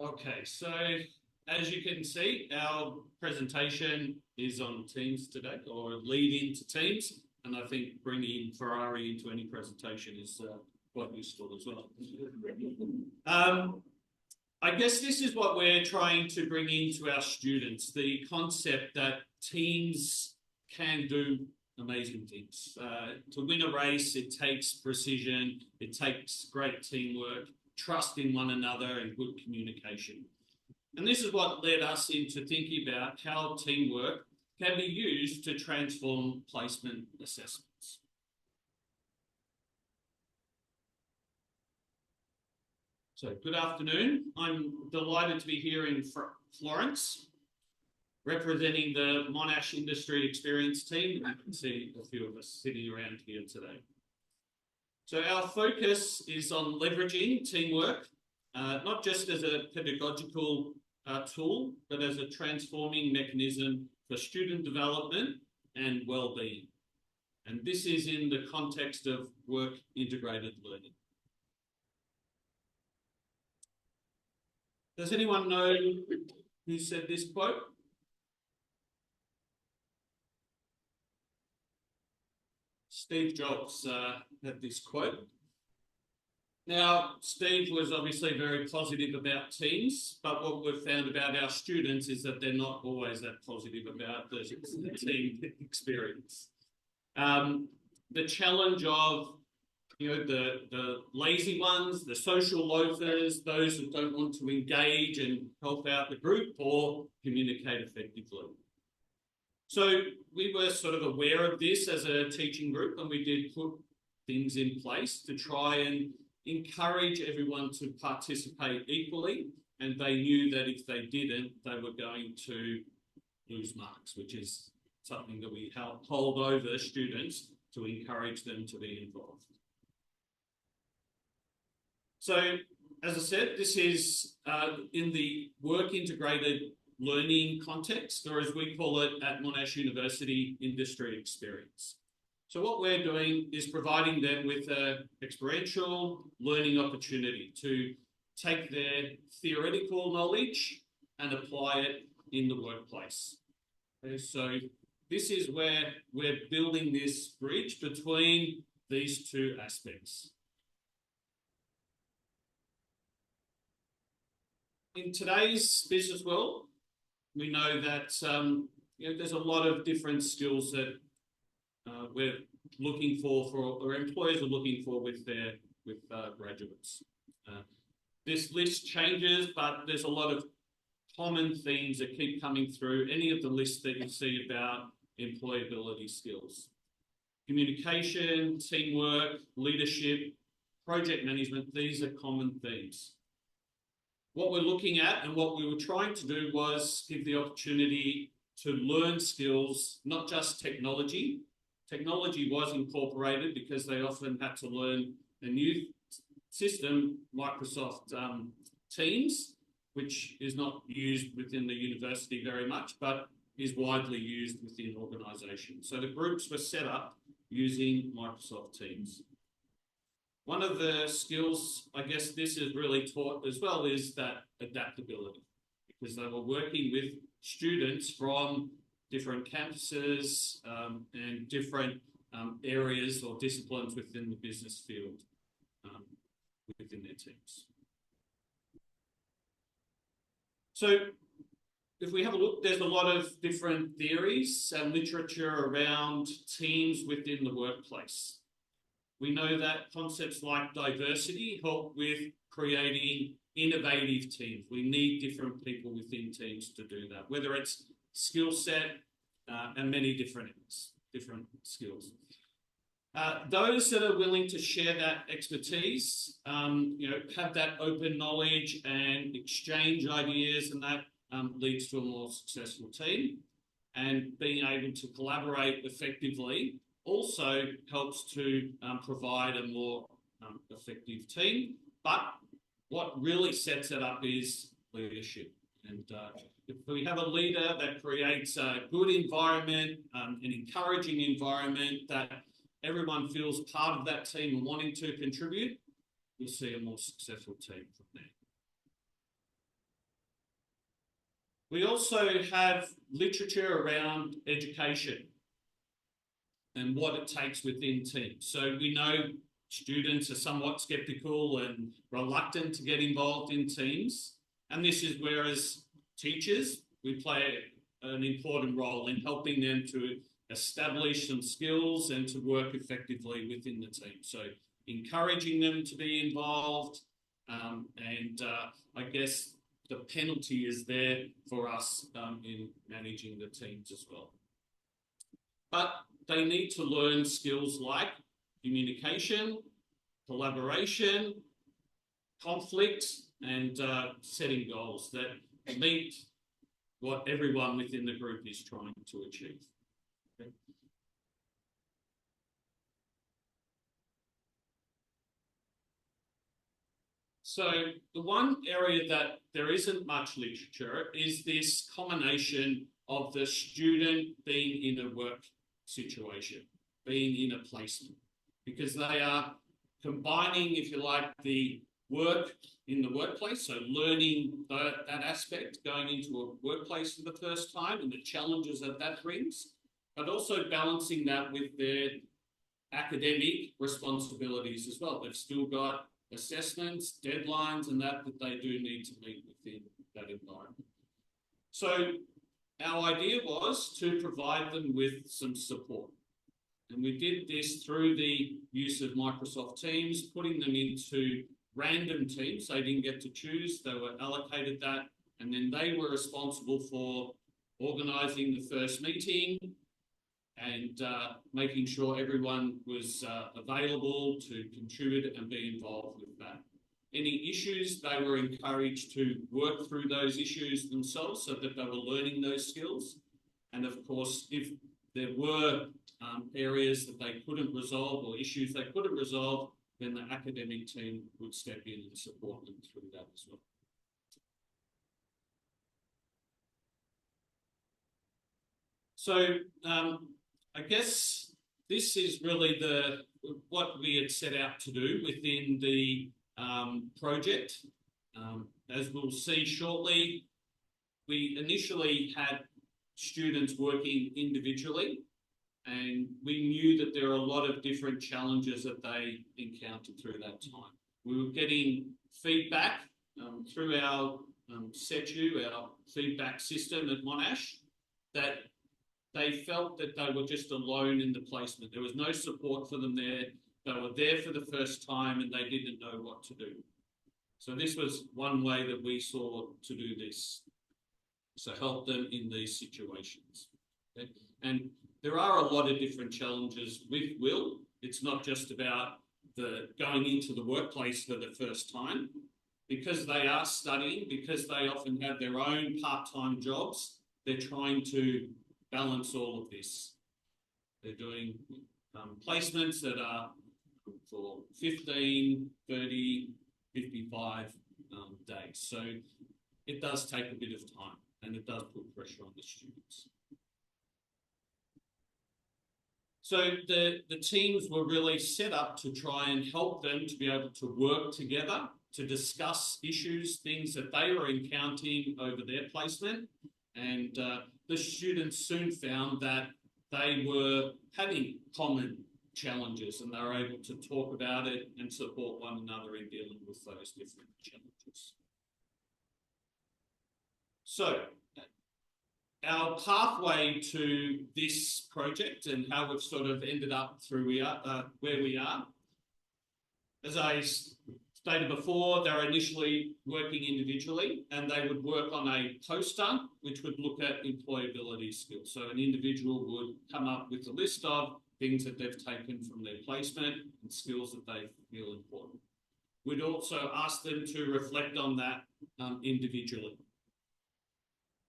Okay, so as you can see, our presentation is on Teams today, or lead into Teams, and I think bringing Ferrari into any presentation is quite useful as well. I guess this is what we're trying to bring into our students, the concept that teams can do amazing things. To win a race, it takes precision, it takes great teamwork, trust in one another and good communication. And this is what led us into thinking about how teamwork can be used to transform placement assessments. So good afternoon. I'm delighted to be here in Florence, representing the Monash Industry Experience team. You can see a few of us sitting around here today. So our focus is on leveraging teamwork, not just as a pedagogical tool, but as a transforming mechanism for student development and well-being. And this is in the context of work-integrated learning. Does anyone know who said this quote? Steve Jobs had this quote. Now, Steve was obviously very positive about teams, but what we've found about our students is that they're not always that positive about the team experience. The challenge of the lazy ones, the social loafers, those who don't want to engage and help out the group or communicate effectively. So we were sort of aware of this as a teaching group, and we did put things in place to try and encourage everyone to participate equally, and they knew that if they didn't, they were going to lose marks, which is something that we hold over students to encourage them to be involved. So, as I said, this is in the work-integrated learning context, or as we call it at Monash University, industry experience. So what we're doing is providing them with an experiential learning opportunity to take their theoretical knowledge and apply it in the workplace. Okay, so this is where we're building this bridge between these two aspects. In today's business world, we know that there's a lot of different skills that we're looking for, or employers are looking for with graduates. This list changes, but there's a lot of common themes that keep coming through any of the lists that you see about employability skills. Communication, teamwork, leadership, project management, these are common themes. What we're looking at and what we were trying to do was give the opportunity to learn skills, not just technology. Technology was incorporated because they often had to learn a new system, Microsoft Teams, which is not used within the university very much, but is widely used within organisations. So the groups were set up using Microsoft Teams. One of the skills, I guess this is really taught as well, is that adaptability, because they were working with students from different campuses and different areas or disciplines within the business field within their teams. So if we have a look, there's a lot of different theories and literature around teams within the workplace. We know that concepts like diversity help with creating innovative teams. We need different people within teams to do that, whether it's skill set and many different skills. Those that are willing to share that expertise, have that open knowledge and exchange ideas, and that leads to a more successful team. And being able to collaborate effectively also helps to provide a more effective team. But what really sets it up is leadership. And if we have a leader that creates a good environment, an encouraging environment that everyone feels part of that team and wanting to contribute, you'll see a more successful team from there. We also have literature around education and what it takes within teams. So we know students are somewhat skeptical and reluctant to get involved in teams. And this is where, as teachers, we play an important role in helping them to establish some skills and to work effectively within the team. So encouraging them to be involved, and I guess the penalty is there for us in managing the teams as well. But they need to learn skills like communication, collaboration, conflict, and setting goals that meet what everyone within the group is trying to achieve. Okay. So the one area that there isn't much literature is this combination of the student being in a work situation, being in a placement, because they are combining, if you like, the work in the workplace, so learning that aspect, going into a workplace for the first time and the challenges that brings, but also balancing that with their academic responsibilities as well. They've still got assessments, deadlines, and that they do need to meet within that environment. So our idea was to provide them with some support. And we did this through the use of Microsoft Teams, putting them into random teams. They didn't get to choose, they were allocated that, and then they were responsible for organising the first meeting and making sure everyone was available to contribute and be involved with that. Any issues, they were encouraged to work through those issues themselves so that they were learning those skills. And of course, if there were areas that they couldn't resolve or issues they couldn't resolve, then the academic team would step in and support them through that as well. So I guess this is really what we had set out to do within the project. As we'll see shortly, we initially had students working individually, and we knew that there are a lot of different challenges that they encountered through that time. We were getting feedback through our SETU, our feedback system at Monash, that they felt that they were just alone in the placement. There was no support for them there. They were there for the first time and they didn't know what to do. So this was one way that we saw to do this. So help them in these situations. Okay? And there are a lot of different challenges with Will. It's not just about the going into the workplace for the first time. Because they are studying, because they often have their own part-time jobs, they're trying to balance all of this. They're doing placements that are for 15, 30, 55 days. So it does take a bit of time and it does put pressure on the students. So the teams were really set up to try and help them to be able to work together, to discuss issues, things that they were encountering over their placement. And the students soon found that they were having common challenges and they were able to talk about it and support one another in dealing with those different challenges. So our pathway to this project and how we've sort of ended up through where we are, as I stated before, they're initially working individually and they would work on a poster which would look at employability skills. So an individual would come up with a list of things that they've taken from their placement and skills that they feel important. We'd also ask them to reflect on that individually.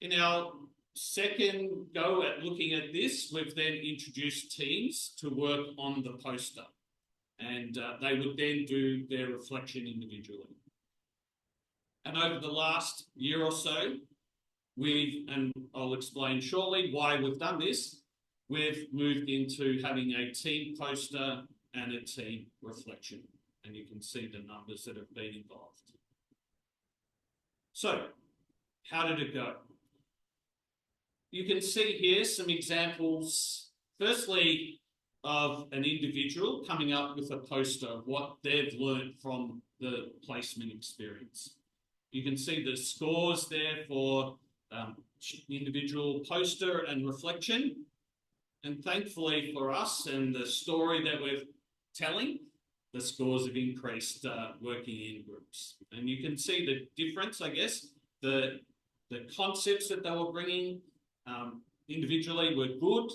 In our second go at looking at this, we've then introduced teams to work on the poster. And they would then do their reflection individually. And over the last year or so, and I'll explain shortly why we've done this, we've moved into having a team poster and a team reflection. And you can see the numbers that have been involved. So, how did it go? you can see here some examples, firstly, of an individual coming up with a poster of what they've learned from the placement experience. You can see the scores there for individual poster and reflection. And thankfully for us and the story that we're telling, the scores have increased working in groups. And you can see the difference, I guess. The concepts that they were bringing individually were good,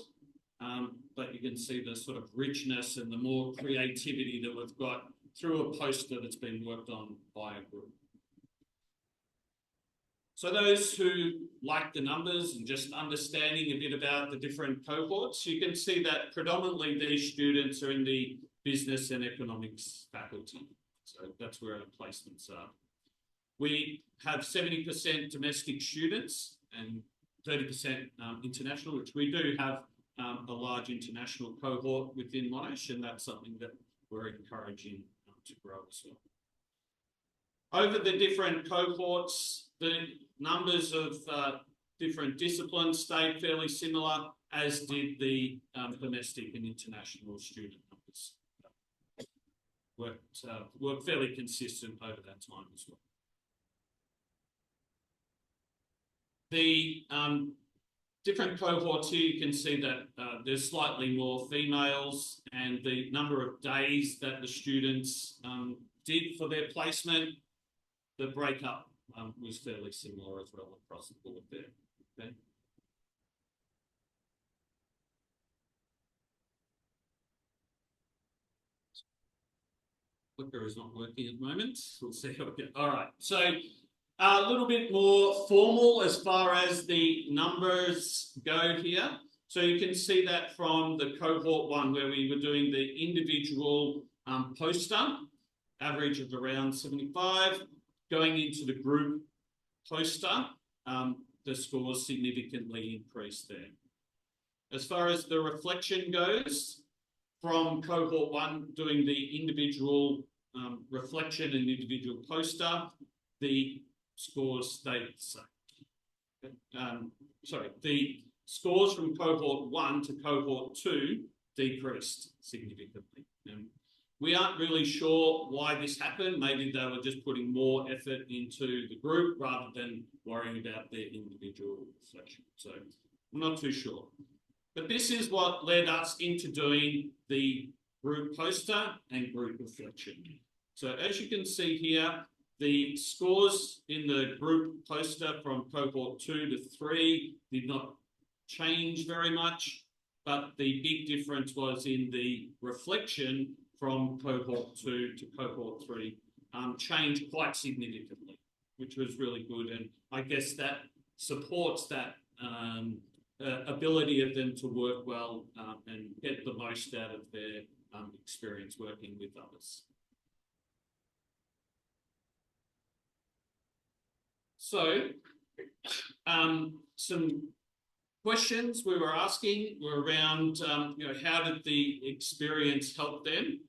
but you can see the sort of richness and the more creativity that we've got through a poster that's been worked on by a group. So those who like the numbers and just understanding a bit about the different cohorts, you can see that predominantly these students are in the business and economics faculty. So that's where our placements are. We have 70% domestic students and 30% international, which we do have a large international cohort within Monash, and that's something that we're encouraging to grow as well. Over the different cohorts, the numbers of different disciplines stayed fairly similar, as did the domestic and international student numbers. Were fairly consistent over that time as well. The different cohorts here, you can see that there's slightly more females, and the number of days that the students did for their placement, the breakup was fairly similar as well across the board there. Okay. Clicker is not working at the moment. We'll see how it goes. All right. So a little bit more formal as far as the numbers go here. So you can see that from the cohort 1, where we were doing the individual poster, average of around 75. Going into the group poster, the scores significantly increased there. As far as the reflection goes, from cohort 1 doing the individual reflection and individual poster, the scores stayed the same. The scores from cohort 1 to cohort 2 decreased significantly. We aren't really sure why this happened. Maybe they were just putting more effort into the group rather than worrying about their individual reflection. So I'm not too sure. But this is what led us into doing the group poster and group reflection. So as you can see here, the scores in the group poster from cohort 2 to 3 did not change very much, but the big difference was in the reflection from cohort 2 to cohort 3 changed quite significantly, which was really good. And I guess that supports that ability of them to work well and get the most out of their experience working with others. So some questions we were asking were around, how did the experience help them?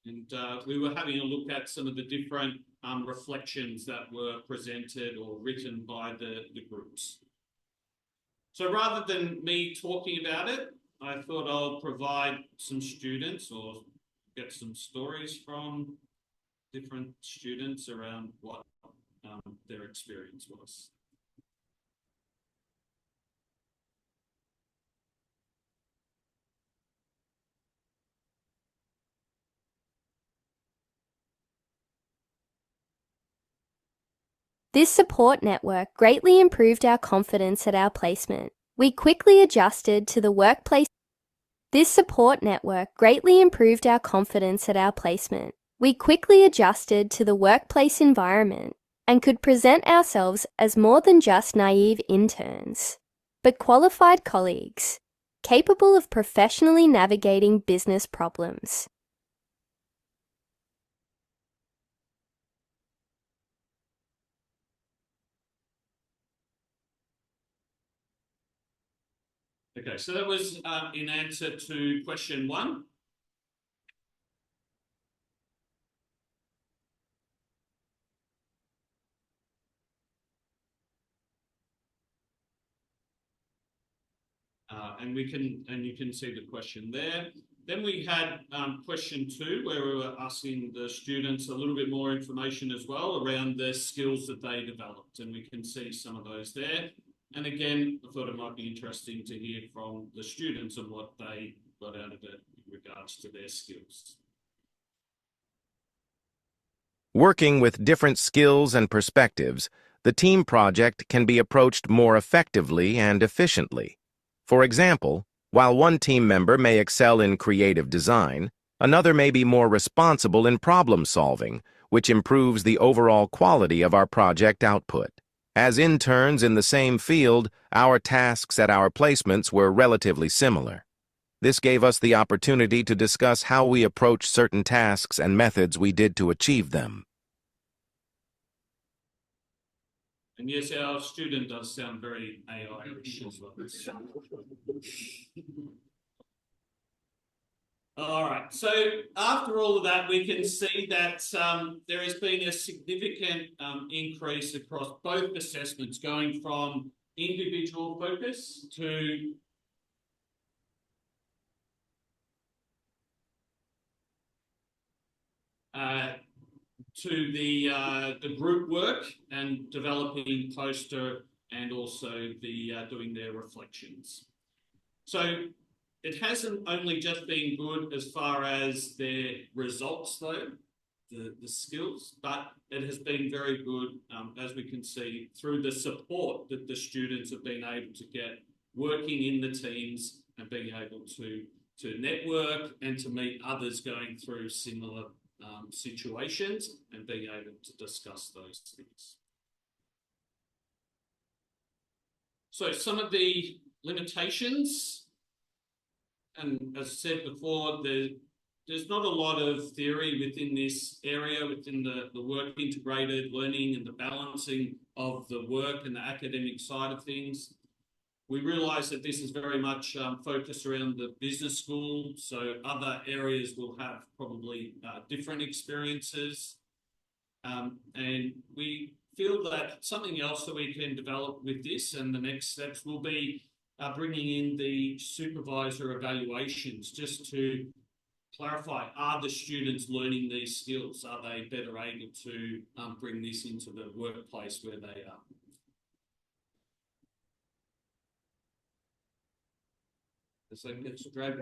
And we were having a look at some of the different reflections that were presented or written by the groups. So rather than me talking about it, I thought I'll provide some students or get some stories from different students around what their experience was. This support network greatly improved our confidence at our placement. We quickly adjusted to the workplace. This support network greatly improved our confidence at our placement. We quickly adjusted to the workplace environment and could present ourselves as more than just naive interns, but qualified colleagues, capable of professionally navigating business problems. Okay, so that was in answer to question 1. And you can see the question there. Then we had question 2, where we were asking the students a little bit more information as well around the skills that they developed, and we can see some of those there. And again, I thought it might be interesting to hear from the students and what they got out of it in regards to their skills. Working with different skills and perspectives, the team project can be approached more effectively and efficiently. For example, while one team member may excel in creative design, another may be more responsible in problem solving, which improves the overall quality of our project output. As interns in the same field, our tasks at our placements were relatively similar. This gave us the opportunity to discuss how we approach certain tasks and methods we did to achieve them. And yes, our student does sound very AI-ish as well. All right, so after all of that, we can see that there has been a significant increase across both assessments, going from individual focus to the group work and developing poster, and also the doing their reflections. So it hasn't only just been good as far as their results, though, the skills, but it has been very good, as we can see, through the support that the students have been able to get working in the teams and being able to network and to meet others going through similar situations and being able to discuss those things. So some of the limitations, and as I said before, there's not a lot of theory within this area, within the work integrated learning and the balancing of the work and the academic side of things. We realise that this is very much focused around the business school, so other areas will have probably different experiences. And we feel that something else that we can develop with this, and the next steps will be bringing in the supervisor evaluations just to clarify, are the students learning these skills? Are they better able to bring this into the workplace where they are? So let's drag